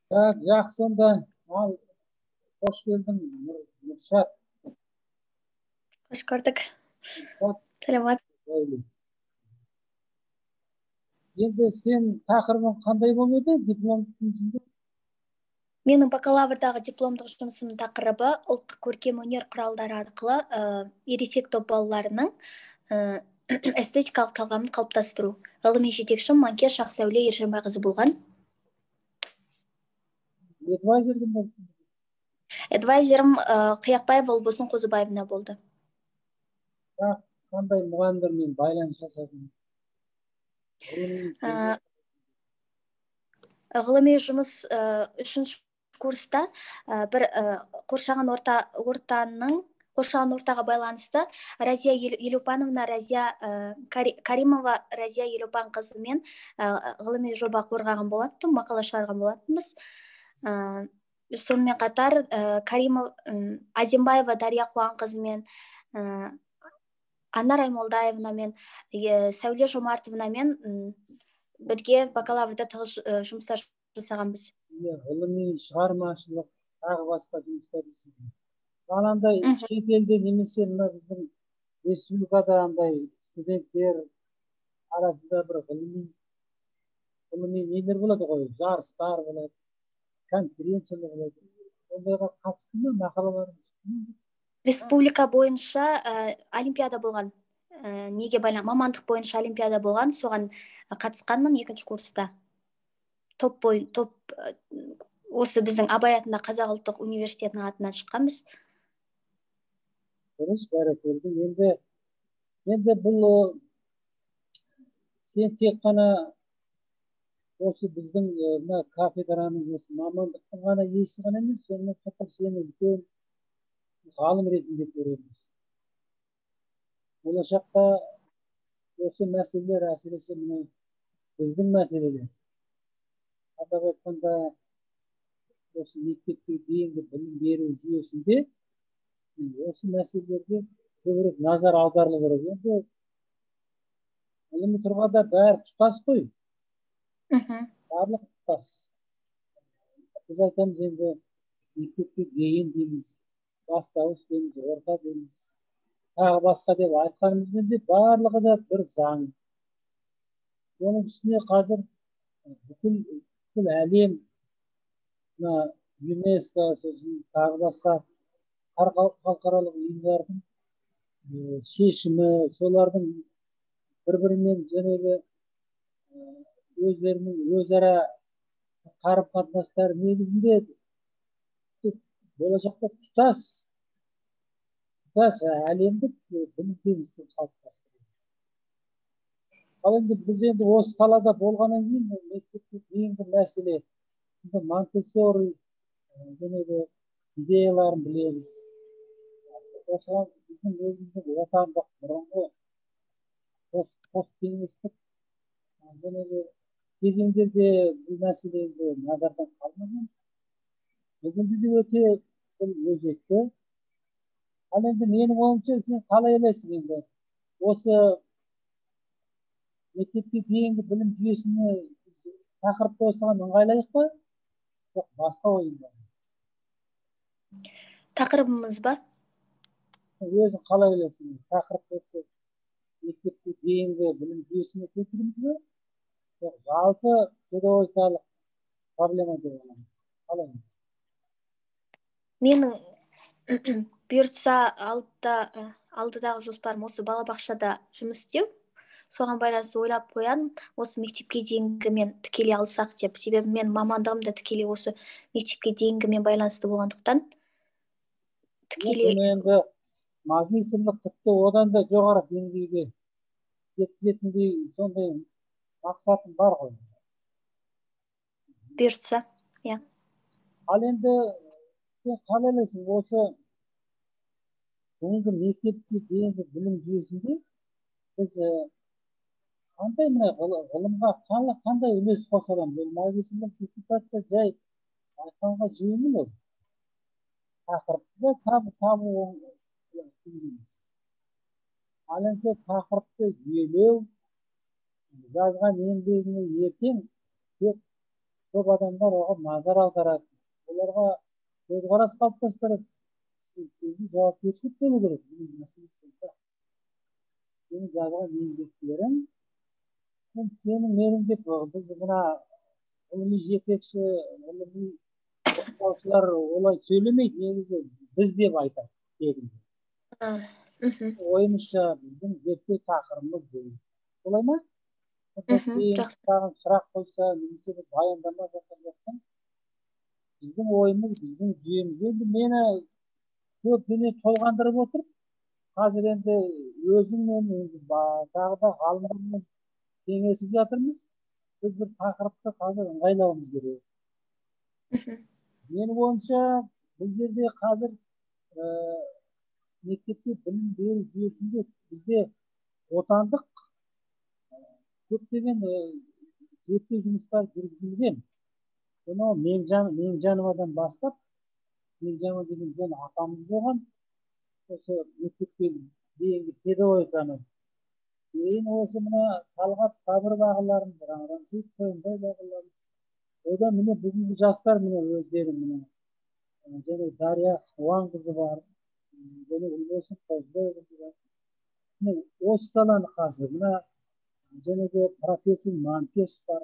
Так, жақсы онда. Ал, қош келдің, Нұршат. Қош көрдік. Нұршат, Сәлемат. Бәйлі. Енді сен тақырыбың қандай болмады дипломдың ішінде? Менің бакалаврдағы дипломдық жұмысымның тақырыбы ұлттық көркемөнер құралдары арқылы ересек топ балаларының эстетикалық талғамын қалыптастыру. Ғылыми жетекшім Манкеш Ақсәуле Ержанбайқызы болған. Эдвайзер кім болсын? Эдвайзерім Қияқбаев Олбосын Қозыбаевна болды. Так, қандай мұғалімдермен байланыс жасадың? Ғылыми жұмыс үшінші курста бір қоршаған ортаға байланысты Разия Елупановна, Каримова Разия Елупан қызымен ғылыми жоба қорғаған болатын, мақала шығарған болатынбыз. Сонымен қатар Азимбаева Дария Қуан қызымен, Анна Раймолдаевнамен, Сәуле Жомартовнамен бірге бакалаврда тығыз жұмыстар жасағанбыз. Ғылыми шығармашылық, тағы басқа жұмыстар жасадың. Андай шетелде немесе мына біздің республикада андай студенттер арасында бір ғылыми нелер болады ғой, жарыстар болады, конференциялар болады. Ондайға қатысты ма, мақалалар? Республика бойынша олимпиада болған. Мамандық бойынша олимпиада болған, соған қатысқанмын екінші курста. Осы біздің Абай атындағы Қазақ ұлттық университетінің атынан шыққанбыз. Дұрыс, бәрекелді. Енді бұл сен тек қана осы біздің мына кафедраның осы мамандықтың ғана иесі ғана емес, сонымен қатар сені үлкен ғалым ретінде көреміз. Болашақта осы мәселелер, әсіресе мына біздің мәселелер, атап айтқанда осы мектепке дейінгі білім беру жүйесінде осы мәселелерге көбірек назар аударылу керек. Енді ғылыми тұрғанда бәрі тұтас қой. Барлық тұтас. Біз айтамыз енді мектепке дейін дейміз, бастауыш дейміз, орта дейміз, тағы басқа деп айтқанымызбен де барлығы да бір заң. Оның үстіне қазір бүкіл әлем, ЮНЕСКО, тағы басқа халықаралық ұйымдардың шешімі, солардың бір-бірімен өздерінің өзара қарым-қатынастары негізінде болашақта тұтас әлемдік білім кеңістігін қалыптастыру. Ал енді біз осы салада болғаннан кейін мектепке дейінгі мәселе Монтессори идеяларын білеміз. Осыған біздің өзіміздің отандық бұрынғы посткеңестік кезеңдерде бұл мәселе назардан қалмаған. Бүгінде де өте өзекті. Ал енді менің ойымша сен қалай ойлайсың енді? Осы мектепке дейінгі білім жүйесіне тақырыпты осыған ыңғайлайық па? Жоқ, басқа ойың бар. Тақырыбымыз ба? Өзің қалай ойлайсың? Тақырыпты осы мектепке дейінгі білім жүйесіне келтіреміз бе? Жоқ, жалпы педагогикалық проблема деп аламыз. Қалай ойлайсың? Менің бұйыртса алдыдағы жоспарым осы балабақшада жұмыс істеу. Соған байланысты ойлап қоян, осы мектепке дейінгімен тікелей алсақ деп. Себебі мен мамандығым да тікелей осы мектепке дейінгімен байланысты болғандықтан. Енді магистрлік тіпті одан да жоғары деңгейге жеткізетіндей сондай мақсатым бар ғой. Бұйыртса, иә. Ал енді сен қалай ойлайсың, осы бүгінгі мектепке дейінгі білім жүйесінде біз қандай ғылымға қандай үлес қоса аламыз? Бұл магистрлік диссертация жай айтқанға жеңіл ол. Тақырыпты табу қиын. Ал енді тақырыпты жүйелеу, жазған еңбегіне ертең тек көп адамдар оған назар аударады, оларға көзқарас қалыптастырады. Сіздің жауапкершілік болу керек. Сенің жазған еңбектерің, сенің менің деп біз мына ғылыми жетекші, ғылыми оқытушылар олай сөйлемейді, негізі біз деп айтады тегінде. Ойымызша біздің зерттеу тақырыбымыз бұл. Солай ма? Жақсы. Тағы сұрақ қойса, немесе бір баяндама жасап жатсаң, біздің ойымыз, біздің жүйеміз. Енді мені көп дүние толғандырып отыр. Қазір енді өзіңмен, тағы да ғалымдармен кеңесіп жатырмыз. Біз бір тақырыпты қазір ыңғайлауымыз керек. Менің ойымша бұл жерде қазір мектепте білім беру жүйесінде бізде отандық көптеген зерттеу жұмыстар жүргізілген. Соны Меңжановадан бастап, Меңжанова деген үлкен атамыз болған, осы мектепке дейінгі педагогиканы. Кейін осы мына Талғат Сабыр бағыларын, Рамсейіт Тойынбай бағыларын. Одан міне бүгінгі жастар міне өздері міне. Және Дария Қуанқызы бар, және Ұлбосын Қозбайқызы бар. Міне осы саланы қазір мына және де профессор Манкеш бар.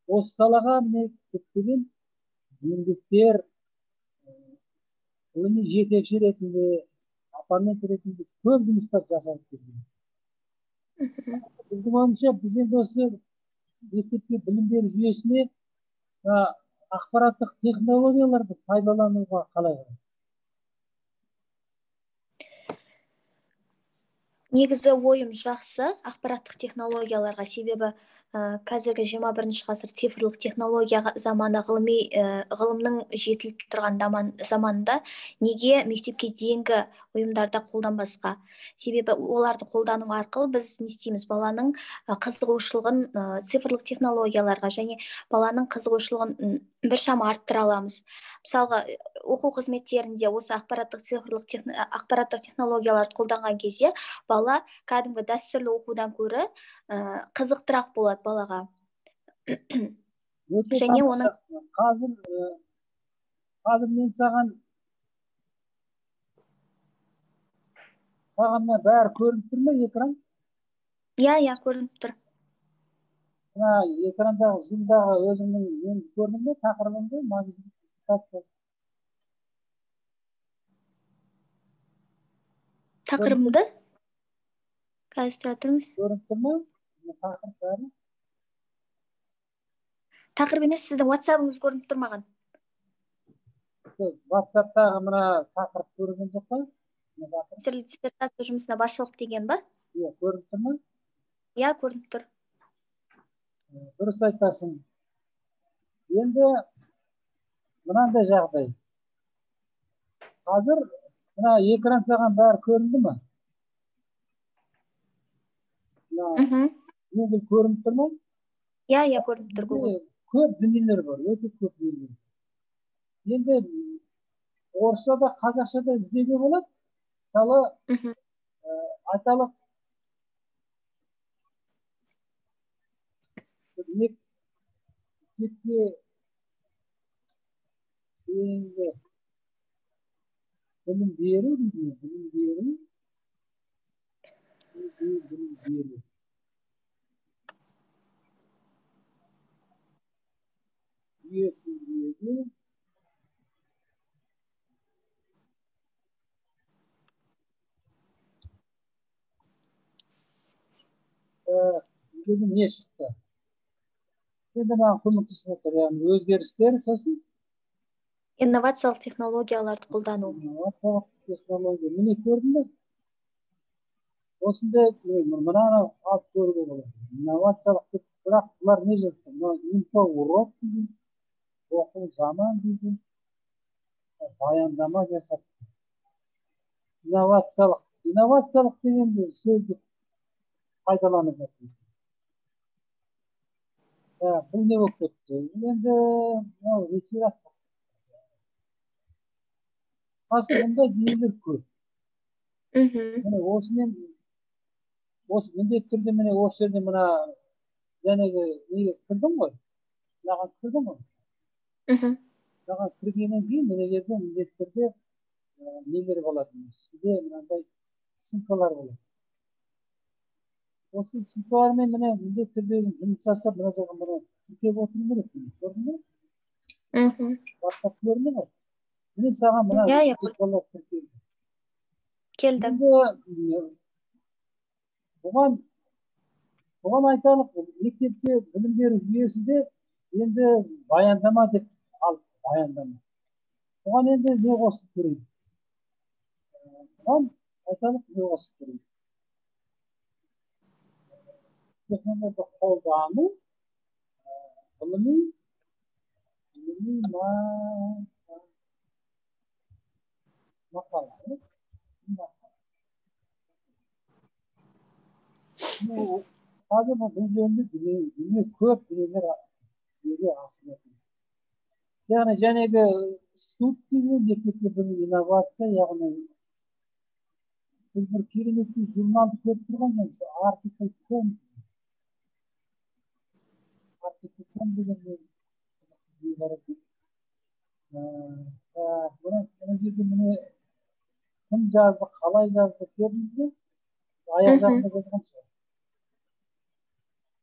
Осы салаға міне көптеген еңбектер, ғылыми жетекші ретінде, оппонент ретінде көп жұмыстар жасалып келген. Біздің ойымызша біз енді осы мектепте білім беру жүйесіне ақпараттық технологияларды пайдалануға қалай қарайсыз? Негізі ойым жақсы ақпараттық технологияларға, себебі қазіргі 21 ғасыр цифрлық технология заманы, ғылымның жетіліп тұрған заманында неге мектепке дейінгі ұйымдарда қолданбасқа? Себебі оларды қолдану арқылы біз не істейміз? Баланың қызығушылығын цифрлық технологияларға және баланың қызығушылығын біршама арттыра аламыз. Мысалға, оқу қызметтерінде осы ақпараттық технологияларды қолданған кезде бала кәдімгі дәстүрлі оқудан көрі қызықтырақ болады балаға. Және оны қазір мен саған бәрі көрініп тұр ма, экран? Иә, көрініп тұр. Экрандағы зумдағы өзіңнің көрдің бе, тақырыбыңды, маңызды тақырыбымды? Қазір тұра тұрыңыз. Көрініп тұр ма? Тақырып бәрі? Тақырып емес, сіздің WhatsApp-ыңыз көрініп тұр маған. WhatsApp-тағы мына тақырып көрген жоқ па? Диссертация жұмысына басшылық деген ба? Иә, көрініп тұр ма? Иә, көрініп тұр. Дұрыс айтасың. Енді мынандай жағдай. Қазір мына экран саған бәрі көрінді ме? Google көрініп тұр ма? Иә, көрініп тұр Google. Көп дүниелер бар, өте көп дүниелер. Енді орысшада, қазақшада іздеуге болады. Мысалы, айталық мектепке дейінгі білім беру жүйесіндегі не шықты? Енді маған көмектесіп отыр, яғни өзгерістер, сосын инновациялық технологияларды қолдану. Инновациялық технология. Міне көрдің бе? Осындай мынаны алып көруге болады. Инновациялық, бірақ бұлар не жетті? Инфоурок деген, оқу заман деген, баяндама жасап. Инновациялық деген сөзді пайдаланып жатыр. Бұл не болып кетті? Енді реферат. Мұнда жүйелер көп. Осы міндетті түрде міне осы жерде мына жәнегі неге кірдім ғой. мынаған кірдің ғой. Мынаған кіргеннен кейін мына жерде міндетті түрде нелер болады. Сізде мынандай ссылкалар болады. Осы ссылкалармен міне міндетті түрде жұмыс жасап мына жаққа міне тіркеп отыру керек. Көрдің бе? WhatsApp көрінді ме? Міне саған мына ссылкалар тіркелді. Келді. Енді бұған айталық, мектепте білім беру жүйесінде енді баяндама деп алып, баяндама. Бұған енді не қосып көрейік? Бұған айталық, не қосып көрейік? Технологияны қолдану, ғылыми мақала. Қазір бұл жөнінде дүние көп дүниелер асып жатыр. Яғни жәнегі студ деген мектепте бір инновация, яғни біз бір керемет журналды көріп тұрған жоқпыз. Артикл.com деген қызықты бар екен. Мына жерде міне кім жазды, қалай жазды көрдіңіз бе? Аяқ жағында жазған шығар.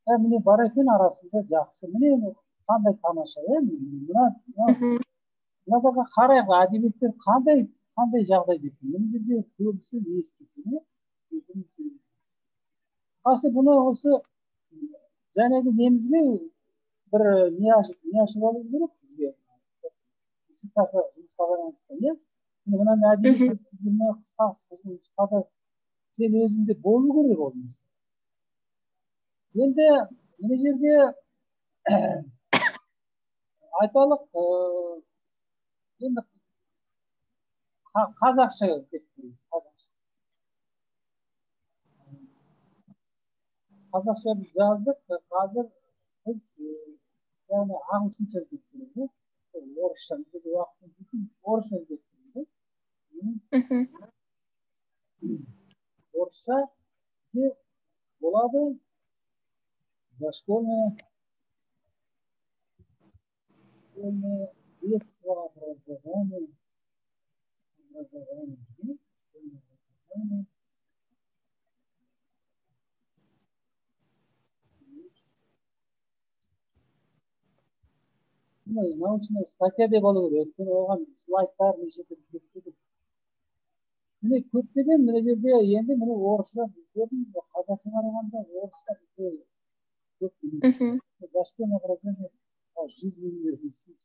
Міне бар екен арасында жақсы. Міне қандай тамаша, мынадағы қарайғы әдебиеттер қандай жағдай деп. Мына жерде көбісі ескірді. Қасы бұны осы жәнегі немізге бір не ашып алу керек бізге. Жұмысқа байланысты, иә? Мынаны әдебиет тізімі қысқада сен өзіңде болу керек ол нәрсе. Енді мына жерде айталық, енді қазақша деп қазақша біз жаздық, қазір біз яғни ағылшынша іздеп көрейік. Орысша орысша іздеп көрейік. Орысша болады. Дошкольное детство, образование. Научная статья деп алу керек. Өйткені оған слайдтар неше түрлі көптеген. Міне көптеген мына жерде енді міне орысша көрдіңіз бе? Қазаққа қарағанда орысша көп. Дошкольное образование жизненный ресурс.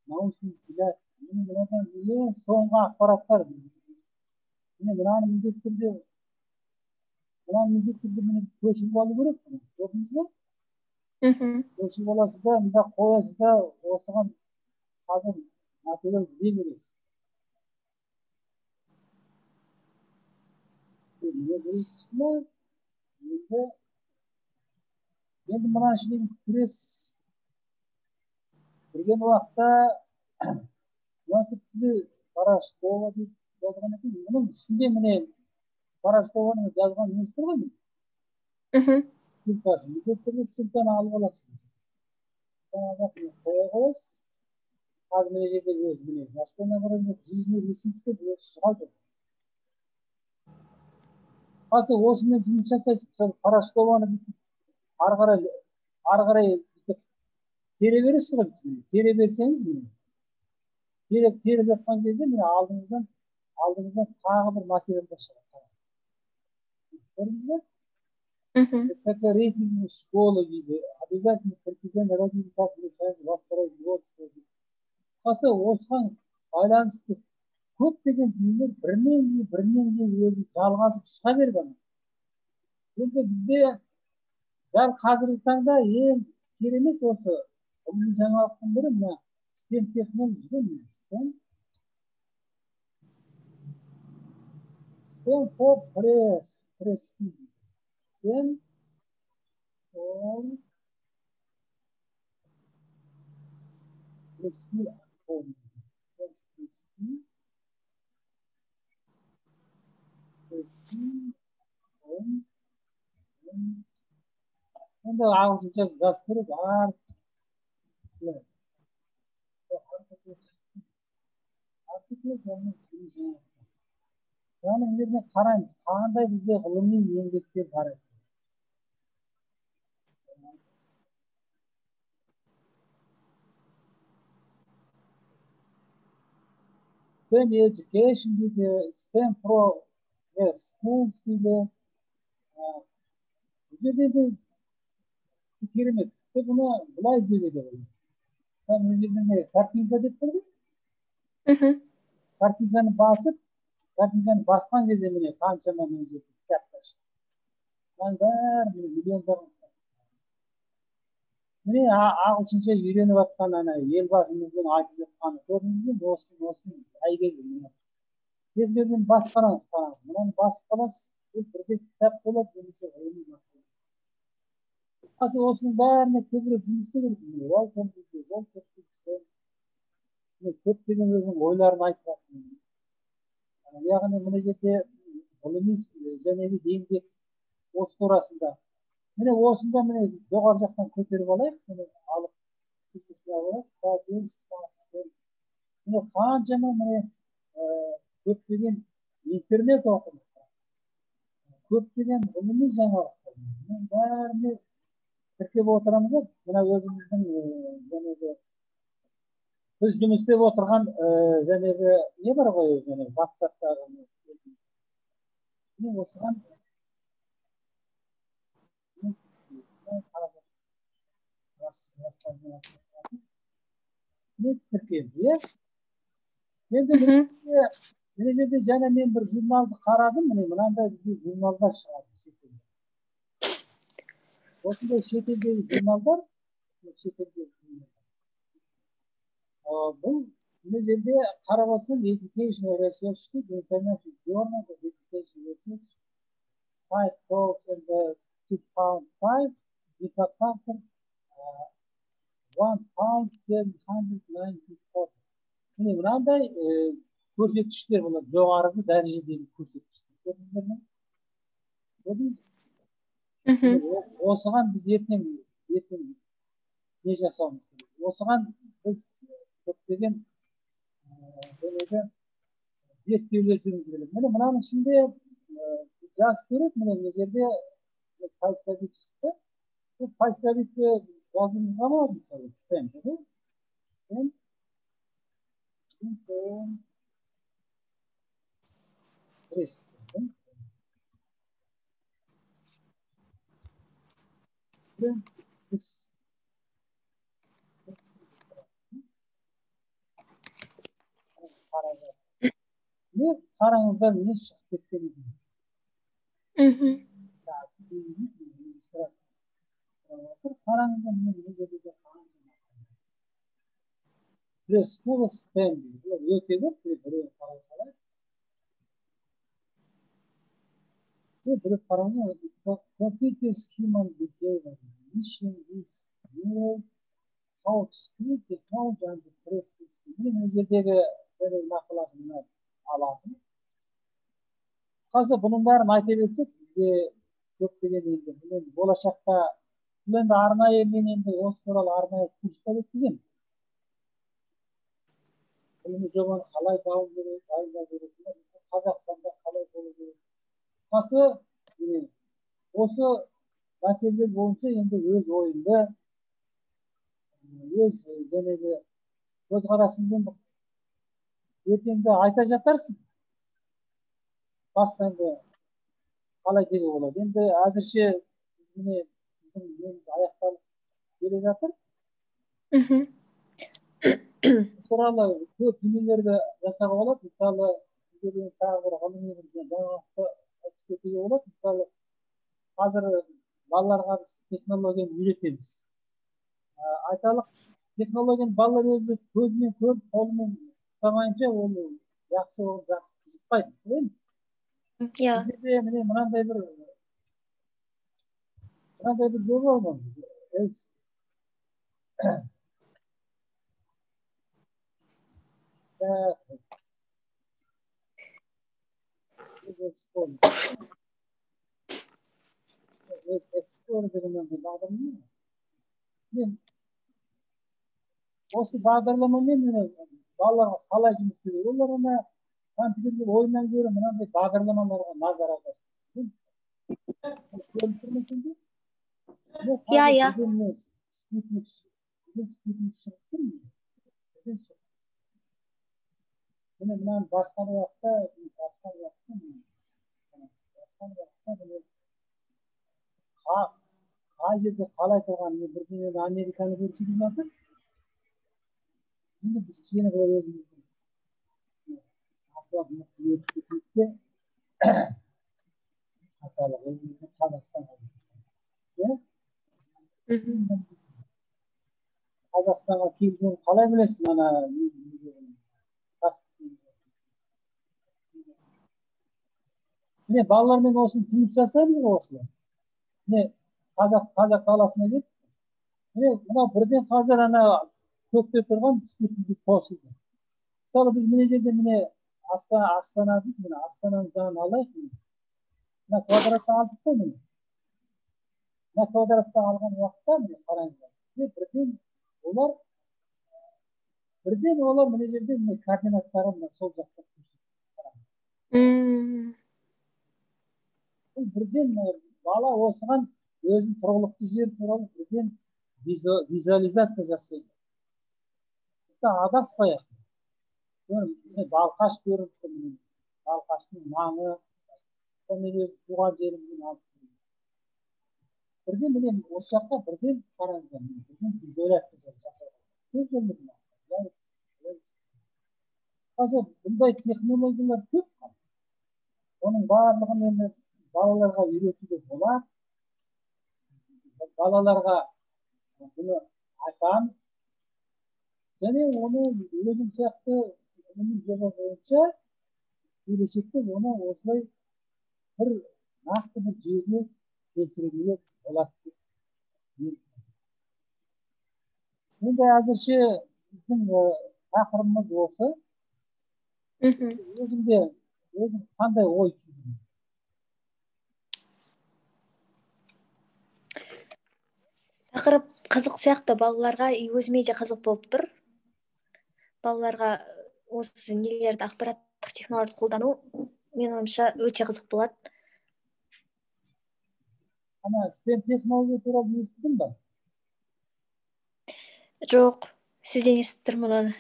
Научный взгляд. Мынадан ең соңғы ақпараттар. Міне мынаны міндетті түрде міне көшіріп алу керек. Көрдіңіз бе? Көшіріп аласыз да, мында қоясыз да, осыған қазір материал іздей бересіз. Енді мына ішінен көресіз. Кірген уақытта уақытты Порошкова деп жазған екен. Мұның ішінде міне Порошкованың жазған несі тұр ғой? Ссылкасы. Мектептерде ссылканы алып аласыз. Қоя қойасыз. Қазір мына жерде өз міне Дошкольное образование жизненный ресурс деп өзі шығады. Қасы осымен жұмыс жасайсыз. Мысалы Порошкованы ары қарай тере бересіз ғой. Тере берсеңіз міне. Теріп жатқан кезде міне алдыңыздан тағы бір материалдар шығады. Көрдіңіз бе? Это рейтинг школы дейді. Обязательно партизан радиофильм воспроизводство дейді. Қасы осыған байланысты көптеген дүниелер бірінен кейін өзі жалғасып шыға берді. Енді бізде дәл қазіргі таңда ең керемет осы ғылыми жаңалықтың бірі мына STEM технология. STEM for press. STEM for енді ағылшынша жазып көрейік. Evet. Yani мына қараймыз қандай бізде ғылыми еңбектер бар екен. STEM education дейді, STEM pro schools дейді. Бұл жерде де керемет. Бұны былай іздеуге де болады. Мына жерде картинка деп тұр ғой. Картинканы басып, картинканы басқан кезде міне қаншама мына жерде кітаптар шығады. Бұның бәрі миллиондар. Міне ағылшынша үйреніп жатқан ана елбасымыздың айтып жатқаны көрдіңіз бе? Осыны әйгерім. Кез келген басып қараңыз. Мынаны басып қаласыз, бұл бірде кітап болады, немесе ғылыми мақала. Осының бәріне көбірек жұмыс істеу керек. Көптеген өзінің ойларын айтып жатыр. Яғни мына жерде ғылыми және де еңбек осы турасында. Міне осында міне жоғары жақтан көтеріп алайық. Міне алып міне қаншама міне көптеген интернет оқулықтар, көптеген ғылыми жаңалықтар. Мен бәріне тіркеп отырамыз ғой. Мына өзіміздің жаңағы біз жұмыс істеп отырған жаңағы не бар ғой, жаңағы WhatsApp-тағы. Мен осыған тіркелді, иә? Енді мына жерде жаңа мен бір журналды қарадым, міне мынандай бізде журналдар шығады шетелде. Осындай шетелдегі журналдар, бұл мына жерде қарап отырсаң, Educational Research дейді, International Journal of Education Research, Site Talks and 2005, Department 1794. Міне мынандай көрсеткіштер болады, жоғарғы дәрежедегі көрсеткіштер. Көрдіңіздер ме? Осыған біз ертең не жасауымыз керек? Осыған біз көптеген зерттеулер жүргізу керек. Міне мынаның ішінде жас көреді, мына жерде поисковик шықты. Бұл поисковикті жазуымызға болады, мысалы, STEM. Қараңыздар, не шығып кеткен екен. Қараңыздар, не жерде қанша. School of STEM. Өте көп, біреуін қарай салайық. Бір қараңыз, computers human behavior, mission is neural, thought, script, technology, and the press. Мына жердегі мақаласын аласың. Қазір бұның бәрін айта берсек, бізде көптеген енді болашақта енді арнайы мен енді осы туралы арнайы курстар өткіземін. Ғылыми жобаны қалай дайындау керек, Қазақстанда қалай болу керек. Қасы осы мәселелер бойынша енді өз ойымды, өз жәнегі көзқарасымды ертеңді айта жатарсың. Басқа енді қалай деуге болады. Енді әзірше біздің неміз аяқталып келе жатыр. Туралы көп дүниелерді жасауға болады. Мысалы, тағы бір ғылыми жаңалықты айтып кетуге болады. Мысалы, қазір балаларға технологияны үйретеміз. Айталық, технологияны балалар өзі көзімен көріп, қолымен ұстамайынша ол жақсы қызықпайды. Білеміз? Бізде міне мынандай бір жоба бар. осы бағдарламамен балаларға қалай жұмыс істеу керек? Олар ана компьютерлік ойыннан гөрі мынандай бағдарламаларға назар аударсын. Көріп тұрмысың ба? Иә. Спутник шығып тұр. Мынаны басқа уақытта қай жерде қалай тұрғанын бірдеңе Американы көрсетіп жатыр. Енді біз кішкене бір өзіміздің Қазақстанға келгенін қалай білесің? Міне балалармен осыны жұмыс жасаймыз ғой осылай. Міне қазақ қаласына келіп, міне мына бірден қазір ана көкте тұрған спутник қосылды. Мысалы біз мына жерде міне Астана дейді, міне Астананың жағын алайық. Мына квадратты алдық қой міне. Мына квадратты алған уақытта міне қараңыздар. Бірден олар мына жерде міне координаттары мына сол жақта көрсетеді. Бірден бала осыған өзінің тұрғылықты жері туралы бірден визуализация жасайды. Адаспай-ақ. Балқаш көріп тұр. Балқаштың маңы, туған жеріміздің алып. Бірден міне осы жаққа бірден қараңыздар. Бірден визуализация жасайды. Көз көрмеді ме? Қазір бұндай технологиялар көп. Оның барлығын енді балаларға үйретуге болады. Балаларға бұны айтамыз. Және оны өзім сияқты жоба бойынша келешекте оны осылай бір нақты бір жерге келтіруге болады. Енді әзірше біздің тақырыбымыз осы. Өзім қандай ой? Тақырып қызық сияқты балаларға, өзіме де қызық болып тұр. Балаларға осы нелерді, ақпараттық технологияларды қолдану, менің ойымша өте қызық болады. Ана STEM технология туралы естідің бе? Жоқ, сізден естіп тұрмын оны.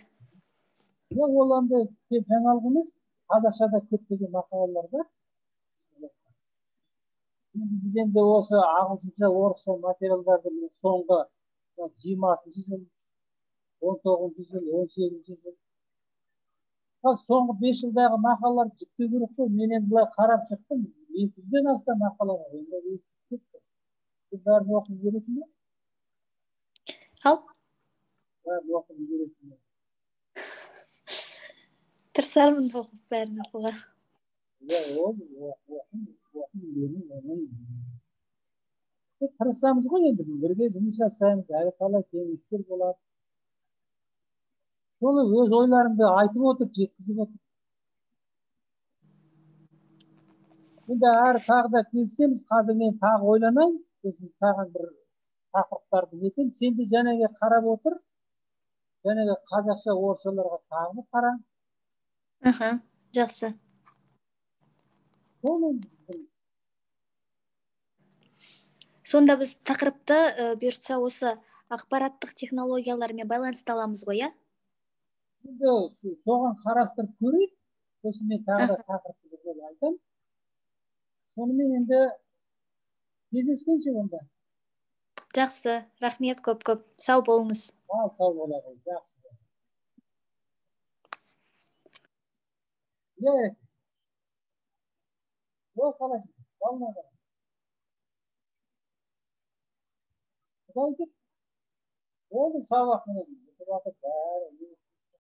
Ол андай жаңалық емес, қазақшада көптеген мақалалар бар. Біз енді осы ағылшынша, орысша материалдарды соңғы 20-шы жыл, 19-шы жыл, 18-шы жыл. Соңғы 5 жылдағы мақалаларды жүктеу керек қой. Мен енді былай қарап шықтым, 200-ден астам мақала бар. Сіз бәрін оқып жүресің бе? Ал? Бәрін оқып жүресің бе? Тырысармын оқып бәрін оқуға. Тырысамыз ғой енді, бірге жұмыс жасаймыз, әлі қалай кеңестер болады. Соны өз ойларыңды айтып отыр, жеткізіп отыр. Енді әрі тағы да келсеміз, қазір мен тағы ойланайын, тағы бір тақырыптарды нетем. Сен де жәнеге қарап отыр, жәнеге қазақша орысшаларға тағы қара. Жақсы. Сонда біз тақырыпты бұйыртса осы ақпараттық технологиялармен байланысты аламыз ғой, иә? Енді соған қарастырып көрейік. Сосын мен тағы да тақырыпты бір жолы айтам. Сонымен енді кездескенше онда. Жақсы, рахмет көп-көп. Сау болыңыз. Сау бола ғой, жақсы. Ол қалайсың? Балына қара. Құдай деп. Ол сабақ міне.